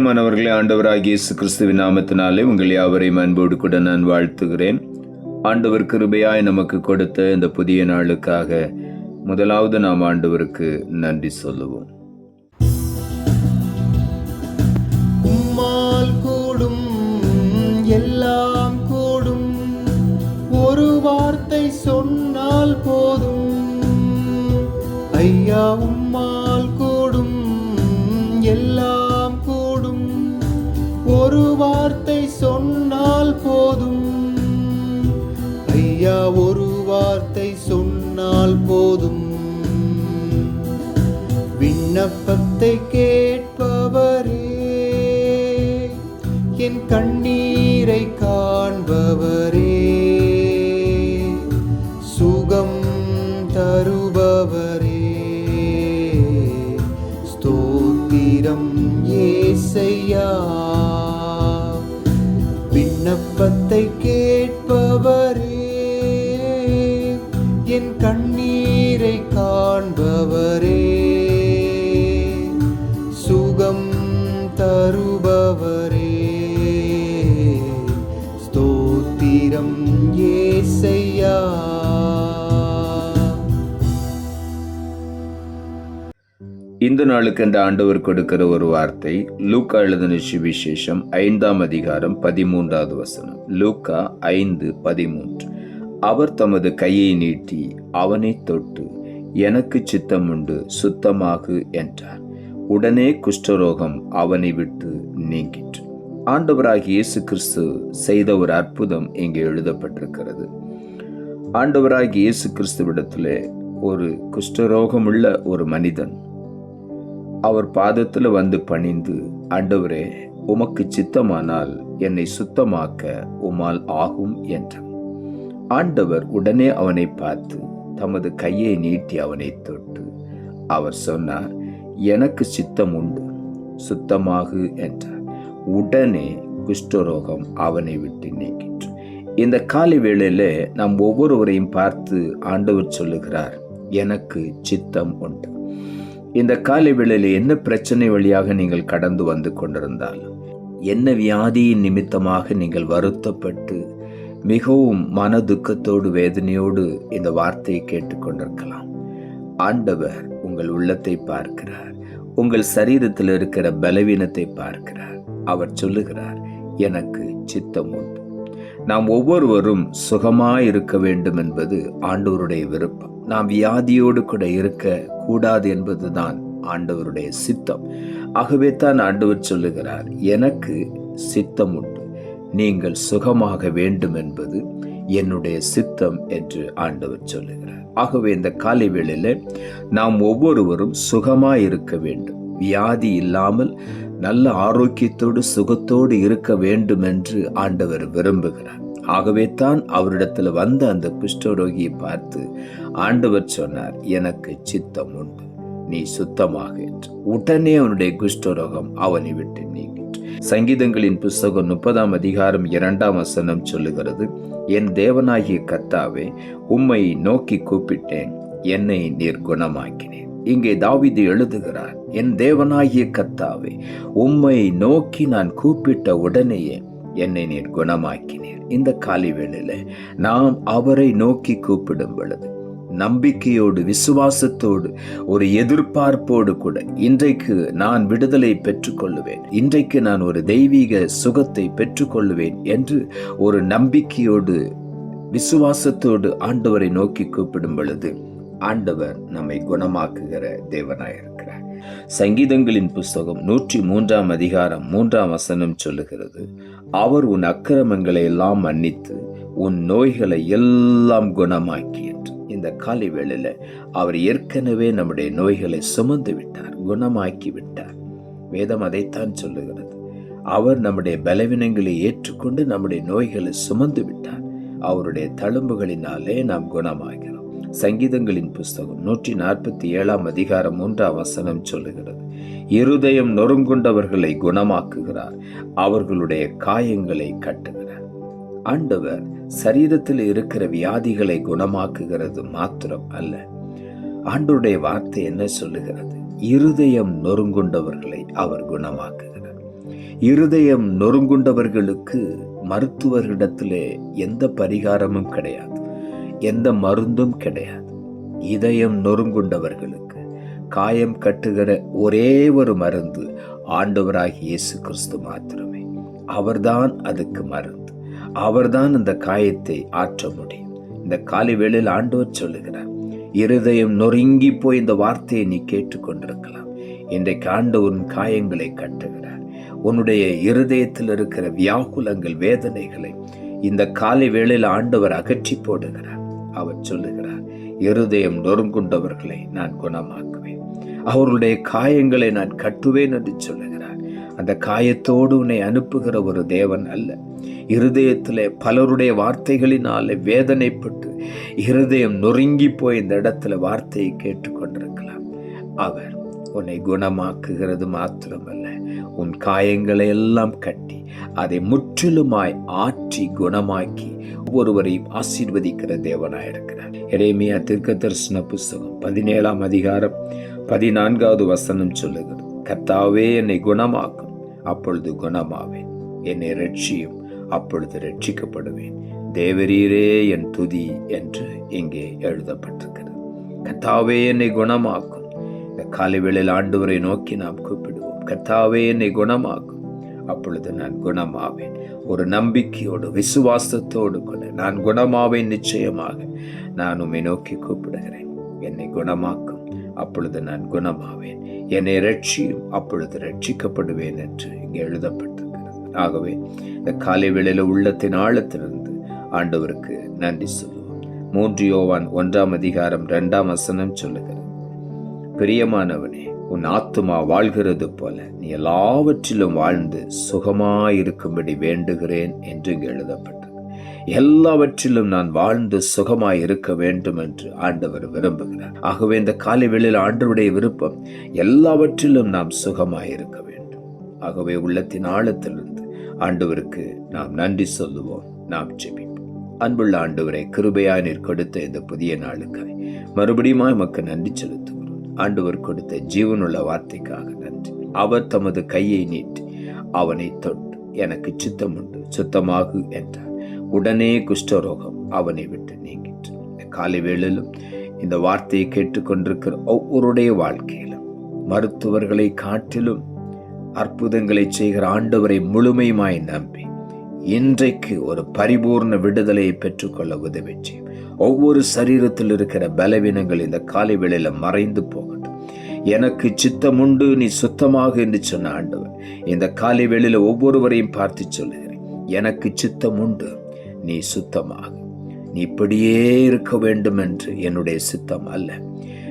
பிரியமானவர்களே, ஆண்டவராகிய இயேசு கிறிஸ்துவின் நாமத்தினாலே உங்கள் யாவரையும் அன்போடு கூட நான் வாழ்த்துகிறேன். ஆண்டவர் கிருபையாய் நமக்கு கொடுத்த இந்த புதிய நாளுக்காக முதலாவது நாம் ஆண்டவருக்கு நன்றி சொல்லுவோம். உம்மால் கூடும் எல்லாம் கூடும், ஒரு வார்த்தை சொன்னால் போதும். ஐயா, உம்மால் கூடும் எல்லாம் கூடும், ஒரு வார்த்தை சொன்னால் போதும். ஐயா, ஒரு வார்த்தை சொன்னால் போதும். விண்ணப்பத்தை கேட்பவரே, என் கண்ணீரை காண்பவரே, சுகம் தருபவரே, ஸ்தோத்திரம் ஏசையா. விண்ணப்பத்தை கேட்பவரே, என் கண்ணீரை காண்பவரே, சுகம் தருபவரே, ஸ்தோத்திரம் ஏசையா. இந்த நாளுக்கென்று ஆண்டவர் கொடுக்கிற ஒரு வார்த்தை லூக்கா எழுதின சுவிசேஷம் 5ஆம் அதிகாரம் 13வது வசனம். லூக்கா 5:13. அவர் தமது கையை நீட்டி அவனை தொட்டு, எனக்கு சித்தம் உண்டு, சுத்தமாகு என்றார். உடனே குஷ்டரோகம் அவனை விட்டு நீங்கிற்று. ஆண்டவராகிய இயேசு கிறிஸ்து செய்த ஒரு அற்புதம் இங்கே எழுதப்பட்டிருக்கிறது. ஆண்டவராகிய இயேசு கிறிஸ்துவிடத்திலே ஒரு குஷ்டரோகமுள்ள ஒரு மனிதன் அவர் பாதத்தில் வந்து பணிந்து, ஆண்டவரே, உமக்கு சித்தமானால் என்னை சுத்தமாக்க உம்மால் ஆகும் என்றார். ஆண்டவர் உடனே அவனை பார்த்து தமது கையை நீட்டி அவனை தொட்டு அவர் சொன்னார், எனக்கு சித்தம் உண்டு, சுத்தமாகு என்றார். உடனே குஷ்டரோகம் அவனை விட்டு நீங்கிற்று. இந்த காலை வேளையில நாம் ஒவ்வொருவரையும் பார்த்து ஆண்டவர் சொல்லுகிறார், எனக்கு சித்தம் உண்டு. இந்த காலை வேளையில என்ன பிரச்சனை வழியாக நீங்கள் கடந்து வந்து கொண்டிருந்தாலும், என்ன வியாதியின் நிமித்தமாக நீங்கள் வருத்தப்பட்டு மிகவும் மன துக்கத்தோடு வேதனையோடு இந்த வார்த்தையை கேட்டுக்கொண்டிருக்கலாம். ஆண்டவர் உங்கள் உள்ளத்தை பார்க்கிறார், உங்கள் சரீரத்தில் இருக்கிற பலவீனத்தை பார்க்கிறார். அவர் சொல்லுகிறார், எனக்கு சித்தம் உண்டு. நாம் ஒவ்வொருவரும் சுகமாய் இருக்க வேண்டும் என்பது ஆண்டவருடைய விருப்பம். நாம் வியாதியோடு கூட இருக்க கூடாது என்பதுதான் ஆண்டவருடைய சித்தம். ஆகவே தான் ஆண்டவர் சொல்லுகிறார், எனக்கு சித்தம் உண்டு, நீங்கள் சுகமாக வேண்டும் என்பது என்னுடைய சித்தம் என்று ஆண்டவர் சொல்லுகிறார். ஆகவே இந்த காலை வேளையில நாம் ஒவ்வொருவரும் சுகமாய் இருக்க வேண்டும், வியாதி இல்லாமல் நல்ல ஆரோக்கியத்தோடு சுகத்தோடு இருக்க வேண்டும் என்று ஆண்டவர் விரும்புகிறார். ஆகவே தான் அவரிடத்தில் வந்த அந்த குஷ்டரோகியை பார்த்து ஆண்டவர் சொன்னார், எனக்கு சித்தம் உண்டு, நீ சுத்தமாக என்று. உடனே அவனுடைய குஷ்டரோகம் அவனை விட்டு நீங்கிற்று. சங்கீதங்களின் புஸ்தகம் 30ஆம் அதிகாரம் 2ஆம் வசனம் சொல்லுகிறது, என் தேவனாகிய கர்த்தாவே, உம்மை நோக்கி கூப்பிட்டேன், என்னை நீர் குணமாக்கினேன். இங்கே தாவீது எழுதுகிறார், என் தேவனாகிய கர்த்தாவே, உம்மை நோக்கி நான் கூப்பிட்ட உடனேயே என்னை நீர் குணமாக்கினீர். இந்த காலை வேளையில நாம் அவரை நோக்கி கூப்பிடும் பொழுது நம்பிக்கையோடு, விசுவாசத்தோடு, ஒரு எதிர்பார்ப்போடு கூட, இன்றைக்கு நான் விடுதலை பெற்றுக்கொள்ளுவேன், இன்றைக்கு நான் ஒரு தெய்வீக சுகத்தை பெற்றுக்கொள்ளுவேன் என்று ஒரு நம்பிக்கையோடு, விசுவாசத்தோடு ஆண்டவரை நோக்கி கூப்பிடும் பொழுது ஆண்டவர் நம்மை குணமாக்குகிற தேவனாயிருக்கிறார். சங்கீதங்களின் புஸ்தகம் 103ஆம் அதிகாரம் 3ஆம் வசனம் சொல்லுகிறது, அவர் உன் அக்கிரமங்களை எல்லாம் மன்னித்து உன் நோய்களை எல்லாம் குணமாக்கி என்று. இந்த காலை வேளையில அவர் ஏற்கனவே நம்முடைய நோய்களை சுமந்து விட்டார், குணமாக்கி விட்டார். வேதம் அதைத்தான் சொல்லுகிறது. அவர் நம்முடைய பலவீனங்களை ஏற்றுக்கொண்டு நம்முடைய நோய்களை சுமந்து விட்டார். அவருடைய தழும்புகளினாலே நாம் குணமாகிறோம். சங்கீதங்களின் புஸ்தகம் 147ஆம் அதிகாரம் 3ஆம் வசனம் சொல்லுகிறது, இருதயம் நொறுங்குண்டவர்களை குணமாக்குகிறார், அவர்களுடைய காயங்களை கட்டுகிறார். ஆண்டவர் சரீரத்தில் இருக்கிற வியாதிகளை குணமாக்குகிறது மாத்திரம் அல்ல, ஆண்டவருடைய வார்த்தை என்ன சொல்லுகிறது? இருதயம் நொறுங்குண்டவர்களை அவர் குணமாக்குகிறார். இருதயம் நொறுங்குண்டவர்களுக்கு மருத்துவர்களிடத்திலே எந்த பரிகாரமும் கிடையாது, எந்த மருந்தும் கிடையாது. இதயம் நொறுங்குண்டவர்களுக்கு காயம் கட்டுகிற ஒரே ஒரு மருந்து ஆண்டவராகிய இயேசு கிறிஸ்து மாத்திரமே. அவர்தான் அதுக்கு மருந்து. அவர்தான் அந்த காயத்தை ஆற்ற முடியும். இந்த காலை வேளையில் ஆண்டவர் சொல்லுகிறார், இருதயம் நொறுங்கி போய் இந்த வார்த்தையை நீ கேட்டுக்கொண்டிருக்கலாம். இன்றைக்கு ஆண்டவரின் காயங்களை கட்டுகிறார். உன்னுடைய இருதயத்தில் இருக்கிற வியாகுலங்கள், வேதனைகளை இந்த காலை வேளையில் ஆண்டவர் அகற்றி போடுகிறார். அவர் சொல்லுகிறார், இருதயம் நொறுங்குண்டவர்களை நான் குணமாக்குவேன், அவர்களுடைய காயங்களை நான் கட்டுவேன் என்று சொல்லுகிறார். அந்த காயத்தோடு உன்னை அனுப்புகிற ஒரு தேவன் அல்ல. இருதயத்திலே பலருடைய வார்த்தைகளினாலே வேதனைப்பட்டு இருதயம் நொறுங்கி போய் இந்த இடத்துல வார்த்தையை கேட்டுக்கொண்டிருக்கலாம். அவர் உன்னை குணமாக்குகிறது மாத்திரமல்ல, உன் காயங்களை எல்லாம் கட்டி அதை முற்றிலுமாய் ஆற்றி குணமாக்கி ஒவ்வொருவரையும் ஆசீர்வதிக்கிற தேவனாயிருக்கிறார். எரேமியா தீர்க்கதரிசன புஸ்தகம் 17ஆம் அதிகாரம் 14வது வசனம் சொல்லுகிறது, கர்த்தாவே என்னை குணமாக்கும், அப்பொழுது குணமாவேன், என்னை ரட்சியும், அப்பொழுது ரட்சிக்கப்படுவேன், தேவரீரே என் துதி என்று இங்கே எழுதப்பட்டிருக்கிறது. கர்த்தாவே என்னை குணமாக்கும். இந்த காலை வேளையில் ஆண்டவரை நோக்கி நாம் கூப்பிடுவோம், கர்த்தாவே என்னை குணமாக்கும், அப்பொழுது நான் குணமாவேன். ஒரு நம்பிக்கையோடு விசுவாசத்தோடு கூட நான் குணமாவேன். நிச்சயமாக நான் உம்மை நோக்கி கூப்பிடுகிறேன், என்னை குணமாக்கும், அப்பொழுது நான் குணமாவேன், என்னை ரட்சியும், அப்பொழுது ரட்சிக்கப்படுவேன் என்று இங்கே எழுதப்பட்டிருக்கிறது. ஆகவே இந்த காலை வேளையில உள்ளத்தின் ஆழத்திலிருந்து ஆண்டவருக்கு நன்றி சொல்லுவோம். 3 யோவான் 1ஆம் அதிகாரம் 2ஆம் வசனம் சொல்லுகிறது, பிரியமானவனே, உன் ஆத்துமா வாழ்கிறது போல நீ எல்லாவற்றிலும் வாழ்ந்து சுகமாயிருக்கும்படி வேண்டுகிறேன் என்று இங்கு எழுதப்பட்டது. எல்லாவற்றிலும் நான் வாழ்ந்து சுகமாய் இருக்க வேண்டும் என்று ஆண்டவர் விரும்புகிறார். ஆகவே இந்த காலை வேளையில் ஆண்டவருடைய விருப்பம் எல்லாவற்றிலும் நாம் சுகமாய் இருக்க வேண்டும். ஆகவே உள்ளத்தின் ஆழத்திலிருந்து ஆண்டவருக்கு நாம் நன்றி சொல்லுவோம். நாம் ஜெபிப்போம். அன்புள்ள ஆண்டவரை, கிருபையாய் நீர் கொடுத்த இந்த புதிய நாளுக்காய் மறுபடியும் எமக்கு நன்றி செலுத்துகிறோம். ஆண்டவர் கொடுத்த ஜீவனுள்ள வார்த்தைக்காக நன்றி. அவர் தமது கையை நீட்டி அவனை தொட்டு, எனக்கு சித்தம் உண்டு, சுத்தமாகு என்றார். உடனே குஷ்டரோகம் அவனை விட்டு நீங்கிற்று. இந்த காலை வேளையிலும் இந்த வார்த்தையை கேட்டுக்கொண்டிருக்கிற ஒவ்வொருடைய வாழ்க்கையிலும் மருத்துவர்களை காட்டிலும் அற்புதங்களை செய்கிற ஆண்டவரை முழுமையுமாய் நம்பி இன்றைக்கு ஒரு பரிபூர்ண விடுதலையை பெற்றுக்கொள்ள உதவி செய்யும். ஒவ்வொரு சரீரத்தில் இருக்கிற பலவீனங்கள் இந்த காலை வேளையில மறைந்து போகட்டும். எனக்கு சித்தம் உண்டு, நீ சுத்தமாக என்று சொன்ன ஆண்டவர் இந்த காலை வேளையில ஒவ்வொருவரையும் பார்த்து சொல்லுகிறேன், எனக்கு சித்தம் உண்டு, நீ சுத்தமாக, நீ இப்படியே இருக்க வேண்டும் என்று என்னுடைய சித்தம் அல்ல.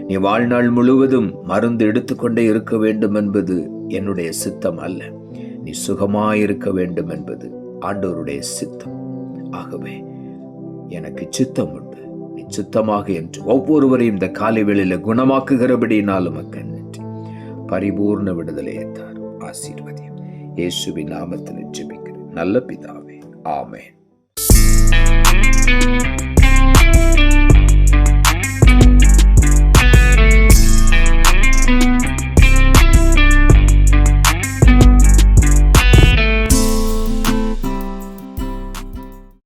நீ வாழ்நாள் முழுவதும் மருந்து எடுத்துக்கொண்டே இருக்க வேண்டும் என்பது என்னுடைய சித்தம் அல்ல. நீ சுகமாயிருக்க வேண்டும் என்பது ஆண்டவருடைய சித்தம். ஆகவே எனக்கு சித்தம் உண்டு, நீ சுத்தமாக என்று ஒவ்வொருவரையும் இந்த காலை வேளையில குணமாக்குகிறபடினாலும் நன்றி. பரிபூர்ண விடுதலையை தாரும், ஆசீர்வதியும். இயேசுவின் நாமத்தில் ஜெபிக்கிறேன் நல்ல பிதாவே, ஆமென்.